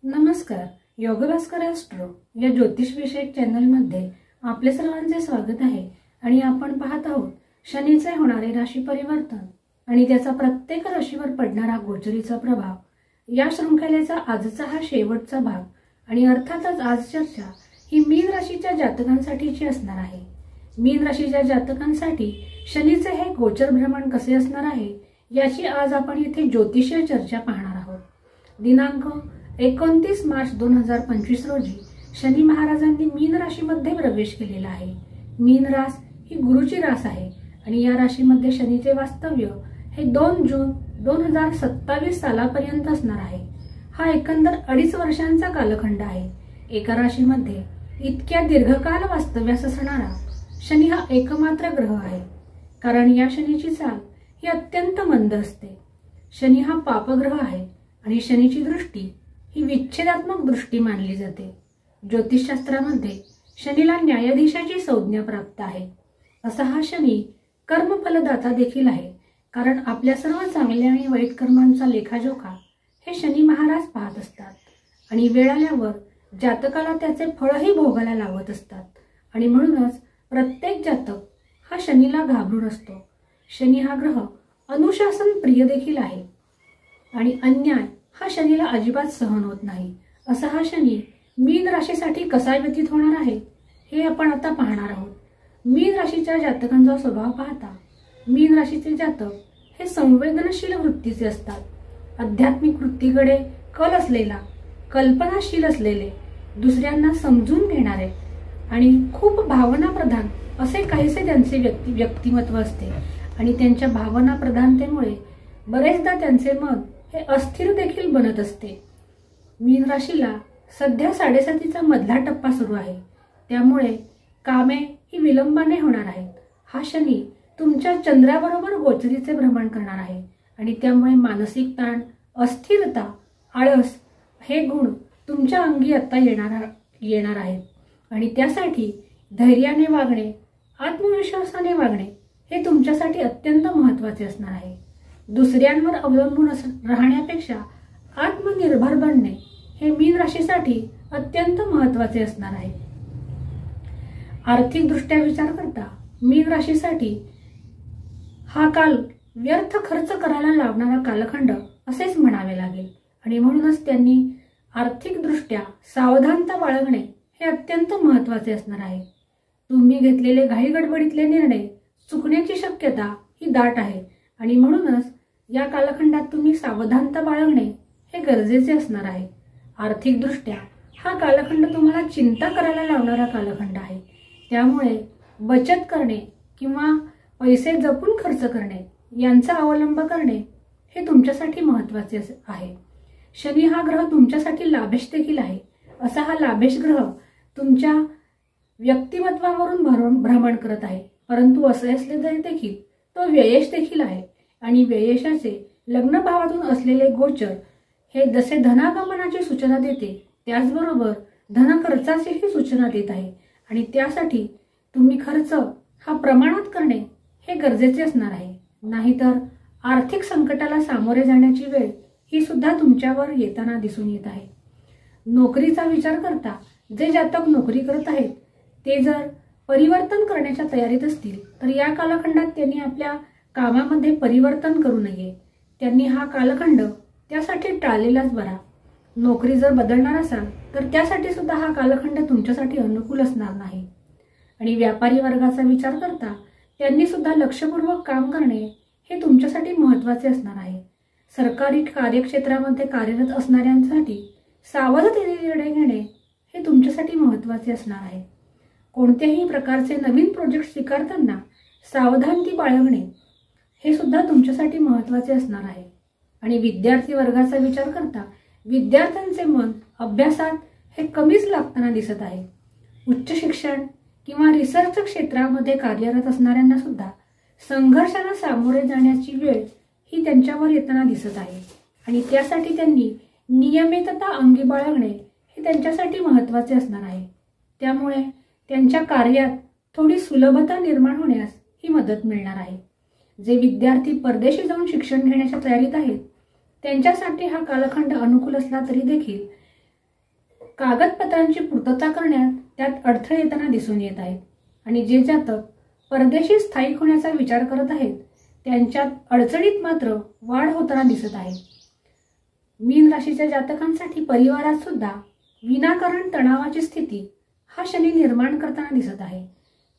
नमस्कार. योगभास्कर ॲस्ट्रो या ज्योतिष विषयक चॅनलमध्ये आपले सर्वांचे स्वागत आहे. आणि आपण पाहत आहोत शनीचे होणारे राशी परिवर्तन आणि त्याचा प्रत्येक राशीवर पडणारा गोचरीचा प्रभाव. या शृंखलेचा आजचा हा शेवटचा भाग आणि अर्थातच आज चर्चा ही मीन राशीच्या जातकांसाठीची असणार आहे. मीन राशीच्या जातकांसाठी शनीचे हे गोचर भ्रमण कसे असणार आहे याची आज आपण इथे ज्योतिषीय चर्चा पाहणार आहोत. दिनांक 29 मार्च 2025 रोजी शनी महाराजांनी मीन राशीमध्ये प्रवेश केलेला आहे. मीन रास ही गुरुची रास आहे आणि या राशीमध्ये शनीचे वास्तव्य हे 2 जून 2027 सालापर्यंत असणार आहे. हा एकंदर 2.5 वर्षांचा कालखंड आहे. एका राशीमध्ये इतक्या दीर्घकाल वास्तव्यास असणारा शनी हा एकमात्र ग्रह आहे, कारण या शनीची चाल ही अत्यंत मंद असते. शनी हा पापग्रह आहे आणि शनीची दृष्टी ही विच्छेदात्मक दृष्टी मानली जाते. ज्योतिषशास्त्रामध्ये शनीला न्यायाधीशाची संज्ञा प्राप्त आहे. असा हा शनी कर्मफलदाता देखील आहे, कारण आपल्या सर्व चांगल्या आणि वाईट कर्मांचा लेखाजोखा हे शनी महाराज पाहत असतात आणि वेळ आल्यावर जातकाला त्याचे फळही भोगायला लावत असतात. आणि म्हणूनच प्रत्येक जातक हा शनीला घाबरून असतो. शनी हा ग्रह अनुशासन प्रिय देखील आहे आणि अन्याय हा शनीला अजिबात सहन होत नाही. असा हा शनी मीन राशीसाठी कसा व्यतीत होणार आहे हे आपण आता पाहणार आहोत. मीन राशीच्या जातकांचा स्वभाव पाहता मीन राशीचे जातक हे संवेदनशील वृत्तीचे असतात. आध्यात्मिक वृत्तीकडे कल असलेला, कल्पनाशील असलेले, दुसऱ्यांना समजून घेणारे आणि खूप भावनाप्रधान असे काहीसे त्यांचे व्यक्तिमत्व असते. आणि त्यांच्या भावना प्रधानतेमुळे बरेचदा त्यांचे मन हे अस्थिर देखील बनत असते. मीन राशीला सध्या 7.5चा मधला टप्पा सुरू आहे, त्यामुळे कामे ही विलंबाने होणार आहेत. हा शनी तुमच्या चंद्राबरोबर गोचरीचे भ्रमण करणार आहे आणि त्यामुळे मानसिक ताण, अस्थिरता, आळस हे गुण तुमच्या अंगी आता येणार आहेत. आणि त्यासाठी धैर्याने वागणे, आत्मविश्वासाने वागणे हे तुमच्यासाठी अत्यंत महत्त्वाचे असणार आहे. दुसऱ्यांवर अवलंबून राहण्यापेक्षा आत्मनिर्भर बनणे हे मीन राशीसाठी अत्यंत महत्त्वाचे असणार आहे. आर्थिक दृष्ट्या विचार करता मीन राशीसाठी हा काल व्यर्थ खर्च करायला लावणारा कालखंड असेच म्हणावे लागेल. आणि म्हणूनच त्यांनी आर्थिक दृष्ट्या सावधानता बाळगणे हे अत्यंत महत्त्वाचे असणार आहे. तुम्ही घेतलेले घाईगडबडीतले निर्णय चुकण्याची शक्यता ही दाट आहे आणि म्हणूनच या कालखंडात तुम्ही सावधानता बाळगणे हे गरजेचे असणार आहे. आर्थिक दृष्ट्या हा कालखंड तुम्हाला चिंता करायला लावणारा कालखंड आहे. त्यामुळे बचत करणे किंवा पैसे जपून खर्च करणे यांचा अवलंब करणे हे तुमच्यासाठी महत्त्वाचे आहे. शनी हा ग्रह तुमच्यासाठी लाभेश देखील आहे. असा हा लाभेश ग्रह तुमच्या व्यक्तिमत्वावरून भ्रमण करत आहे, परंतु असे असले तरी देखील तो व्ययेश देखील आहे. आणि व्ययेशाचे लग्न भावातून असलेले गोचर हे जसे धनागमनाची सूचना देते, त्याचबरोबर धनखर्चाचीही सूचना देत आहे. आणि त्यासाठी तुम्ही खर्च हा प्रमाणात करणे हे गरजेचे असणार आहे. नाहीतर आर्थिक संकटाला सामोरे जाण्याची वेळ ही सुद्धा तुमच्यावर येताना दिसून येत आहे. नोकरीचा विचार करता जे जातक नोकरी करत आहेत ते जर परिवर्तन करण्याच्या तयारीत असतील तर या कालखंडात त्यांनी आपल्या कामामध्ये परिवर्तन करू नये. त्यांनी हा कालखंड त्यासाठी टाळलेलाच बरा. नोकरी जर बदलणार असाल तर त्यासाठी सुद्धा हा कालखंड तुमच्यासाठी अनुकूल असणार नाही. आणि व्यापारी वर्गाचा विचार करता त्यांनी सुद्धा लक्षपूर्वक काम करणे हे तुमच्यासाठी महत्त्वाचे असणार आहे. सरकारी कार्यक्षेत्रामध्ये कार्यरत असणाऱ्यांसाठी सावधतेने निर्णय घेणे हे तुमच्यासाठी महत्त्वाचे असणार आहे. कोणत्याही प्रकारचे नवीन प्रोजेक्ट स्वीकारताना सावधानता बाळगणे हे सुद्धा तुमच्यासाठी महत्त्वाचे असणार आहे. आणि विद्यार्थी वर्गाचा विचार करता विद्यार्थ्यांचे मन अभ्यासात हे कमीच लागताना दिसत आहे. उच्च शिक्षण किंवा रिसर्च क्षेत्रामध्ये कार्यरत असणाऱ्यांना सुद्धा संघर्षाला सामोरे जाण्याची वेळ ही त्यांच्यावर येताना दिसत आहे. आणि त्यासाठी त्यांनी नियमितता अंगी बाळगणे हे त्यांच्यासाठी महत्त्वाचे असणार आहे. त्यामुळे त्यांच्या कार्यात थोडी सुलभता निर्माण होण्यास ही मदत मिळणार आहे. जे विद्यार्थी परदेशी जाऊन शिक्षण घेण्याच्या तयारीत आहेत त्यांच्यासाठी हा कालखंड अनुकूल असला तरी देखील कागदपत्रांची पूर्तता करण्यात त्यात अडथळे येताना दिसून येत आहेत आणि जे जातक परदेशी स्थायिक होण्याचा विचार करत आहेत त्यांच्यात अडचणीत मात्र वाढ होताना दिसत आहे। मीन राशीच्या जातकांसाठी परिवारात सुद्धा विनाकारण तणावाची स्थिती हा शनी निर्माण करताना दिसत आहे।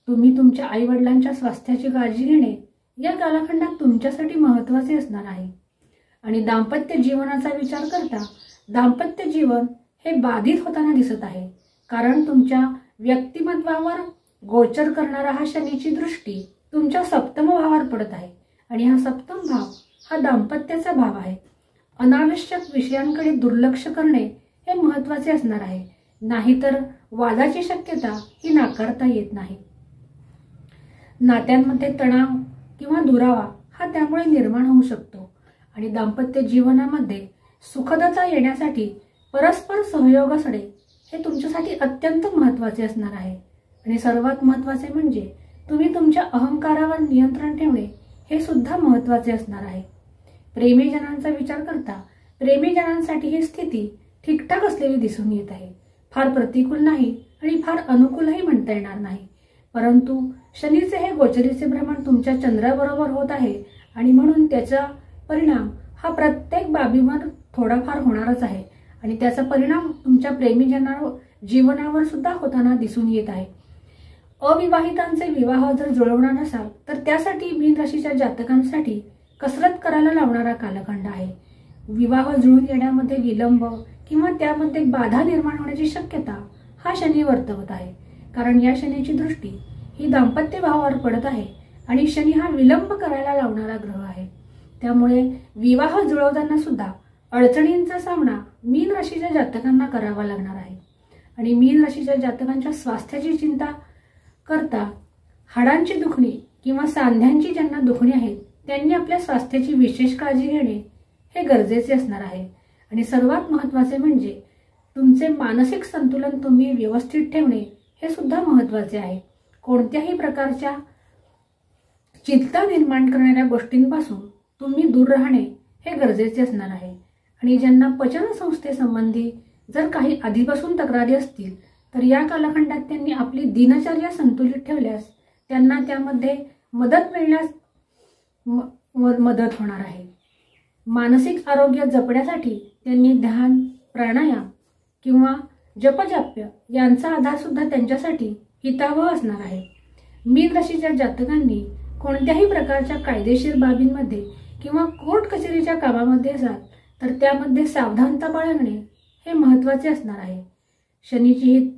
तुम्ही तुमच्या आईवडिलांच्या स्वास्थ्याची काळजी घेणे या कालखंडात तुमच्यासाठी महत्त्वाचे असणार आहे आणि दाम्पत्य जीवनाचा विचार करता दाम्पत्य जीवन हे बाधित होताना दिसत आहे, कारण तुमच्या व्यक्तिमत्वावर गोचर करणारा हा शनीची दृष्टी तुमच्या सप्तम भावावर पडत आहे आणि हा सप्तम भाव हा दाम्पत्याचा भाव आहे। अनावश्यक विषयांकडे दुर्लक्ष करणे हे महत्त्वाचे असणार आहे, नाहीतर वादाची शक्यता ही नाकारता येत नाही। नात्यांमध्ये तणाव किंवा दुरावा हा त्यामुळे निर्माण होऊ शकतो आणि दाम्पत्य जीवनामध्ये सुखदता येण्यासाठी परस्पर सहयोग असणे हे तुमच्यासाठी अत्यंत महत्त्वाचे असणार आहे आणि सर्वात महत्त्वाचे म्हणजे तुम्ही तुमच्या अहंकारावर नियंत्रण ठेवणे हे सुद्धा महत्त्वाचे असणार आहे। प्रेमीजनांचा विचार करता प्रेमीजनांसाठी ही स्थिती ठीकठाक असलेली दिसून येत आहे। फार प्रतिकूल नाही आणि फार अनुकूलही म्हणता येणार नाही, परंतु शनीचे हे गोचरीचे भ्रमण तुमच्या चंद्राबरोबर होत आहे आणि म्हणून त्याचा परिणाम हा प्रत्येक बाबीवर थोडाफार होणारच आहे आणि त्याचा परिणाम तुमच्या प्रेमीजनावर जीवनावर सुद्धा होताना दिसून येत आहे। अविवाहितांचे विवाह जर जुळवणार नसाल तर त्यासाठी मीन राशीच्या जातकांसाठी कसरत करायला लावणारा कालखंड आहे। विवाह जुळून येण्यामध्ये विलंब किंवा त्यामध्ये बाधा निर्माण होण्याची शक्यता हा शनी वर्तवत आहे, कारण या शनीची दृष्टी ही दाम्पत्य भावावर पडत आहे आणि शनी हा विलंब करायला लावणारा ग्रह आहे। त्यामुळे विवाह जुळवताना सुद्धा अडचणींचा सामना मीन राशीच्या जातकांना करावा लागणार आहे आणि मीन राशीच्या जातकांच्या स्वास्थ्याची चिंता करता हाडांची दुखणी किंवा सांध्यांची ज्यांना दुखणी आहेत त्यांनी आपल्या स्वास्थ्याची विशेष काळजी घेणे हे गरजेचे असणार आहे आणि सर्वात महत्त्वाचे म्हणजे तुमचे मानसिक संतुलन तुम्ही व्यवस्थित ठेवणे हे सुद्धा महत्त्वाचे आहे। कोणत्याही प्रकारच्या चिंता निर्माण करणाऱ्या गोष्टींपासून तुम्ही दूर राहणे हे गरजेचे असणार आहे आणि ज्यांना पचन संस्थेसंबंधी जर काही आधीपासून तक्रारी असतील तर या कालखंडात त्यांनी आपली दिनचर्या संतुलित ठेवल्यास त्यांना त्यामध्ये मदत मिळण्यास मदत होणार आहे। मानसिक आरोग्य जपण्यासाठी त्यांनी ध्यान, प्राणायाम किंवा जपजाप्य यांचा आधार सुद्धा त्यांच्यासाठी हितावह असणार आहे। मीन राशीच्या जातकांनी कोणत्याही प्रकारच्या कायदेशीर बाबींमध्ये किंवा कोर्ट कचेरीच्या कामामध्ये असाल तर त्यामध्ये सावधानता बाळगणे हे महत्त्वाचे असणार आहे। शनीची ही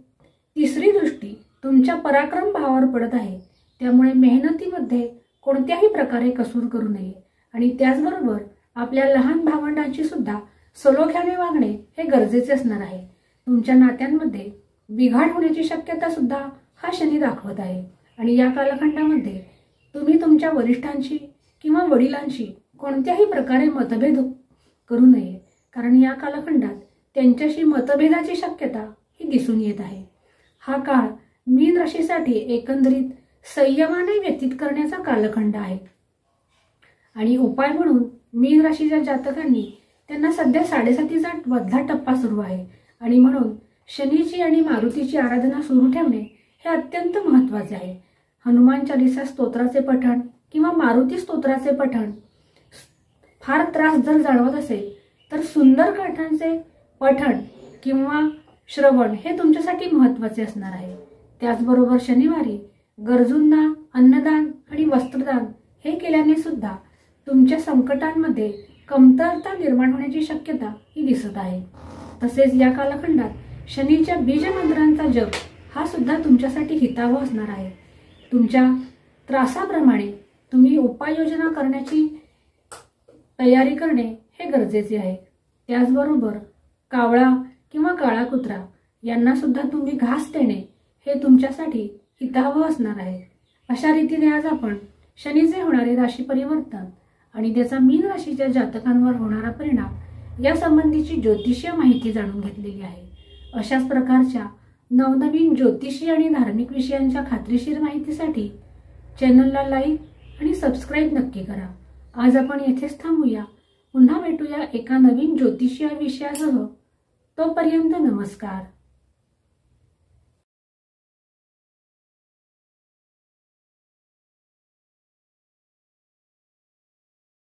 तिसरी दृष्टी तुमच्या पराक्रम भावावर पडत आहे, त्यामुळे मेहनतीमध्ये कोणत्याही प्रकारे कसूर करू नये आणि त्याचबरोबर आपल्या लहान भावंडांची सुद्धा सलोख्याने वागणे हे गरजेचे असणार आहे। तुमच्या नात्यांमध्ये बिघाड होण्याची शक्यता सुद्धा हा शनी दाखवत आहे आणि या कालखंडामध्ये तुम्ही तुमच्या वरिष्ठांशी किंवा वडिलांशी कोणत्याही प्रकारे मतभेद करू नये, कारण या कालखंडात त्यांच्याशी मतभेदाची शक्यता ही दिसून येत आहे। हा काळ मीन राशीसाठी एकंदरीत संयमाने व्यतीत करण्याचा कालखंड आहे आणि उपाय म्हणून मीन राशीच्या जातकांनी त्यांना सध्या 7.5चा मधला टप्पा सुरू आहे आणि म्हणून शनीची आणि मारुतीची आराधना सुरू ठेवणे हे अत्यंत महत्त्वाचे आहे। हनुमान चालीसा स्तोत्राचे पठण किंवा मारुती स्तोत्राचे पठण फार त्रास जर जाणवत असेल तर सुंदर काठांचे पठण किंवा श्रवण हे तुमच्यासाठी महत्त्वाचे असणार आहे। त्याचबरोबर शनिवारी गरजूंना अन्नदान आणि वस्त्रदान हे केल्याने सुद्धा तुमच्या संकटांमध्ये कमतरता निर्माण होण्याची शक्यता ही दिसत आहे। तसेच या कालखंडात शनीच्या बीज मंत्रांचा जप हा सुद्धा तुमच्यासाठी हितावह असणार आहे। तुमच्या त्रासाप्रमाणे तुम्ही उपाययोजना करण्याची तयारी करणे हे गरजेचे आहे। त्याचबरोबर कावळा किंवा काळा कुत्रा यांना सुद्धा तुम्ही घास देणे हे तुमच्यासाठी हितावह असणार आहे। अशा रीतीने आज आपण शनीचे होणारे राशी परिवर्तन आणि त्याचा मीन राशीच्या जातकांवर होणारा परिणाम या संबंधीची ज्योतिषीय माहिती जाणून घेतलेली आहे। अशाच प्रकारच्या नवनवीन ज्योतिषी आणि धार्मिक विषयांच्या खात्रीशीर माहितीसाठी चॅनलला लाईक आणि सबस्क्राईब नक्की करा। आज आपण येथेच थांबूया, पुन्हा भेटूया एका नवीन ज्योतिषीय विषयासह। तोपर्यंत नमस्कार।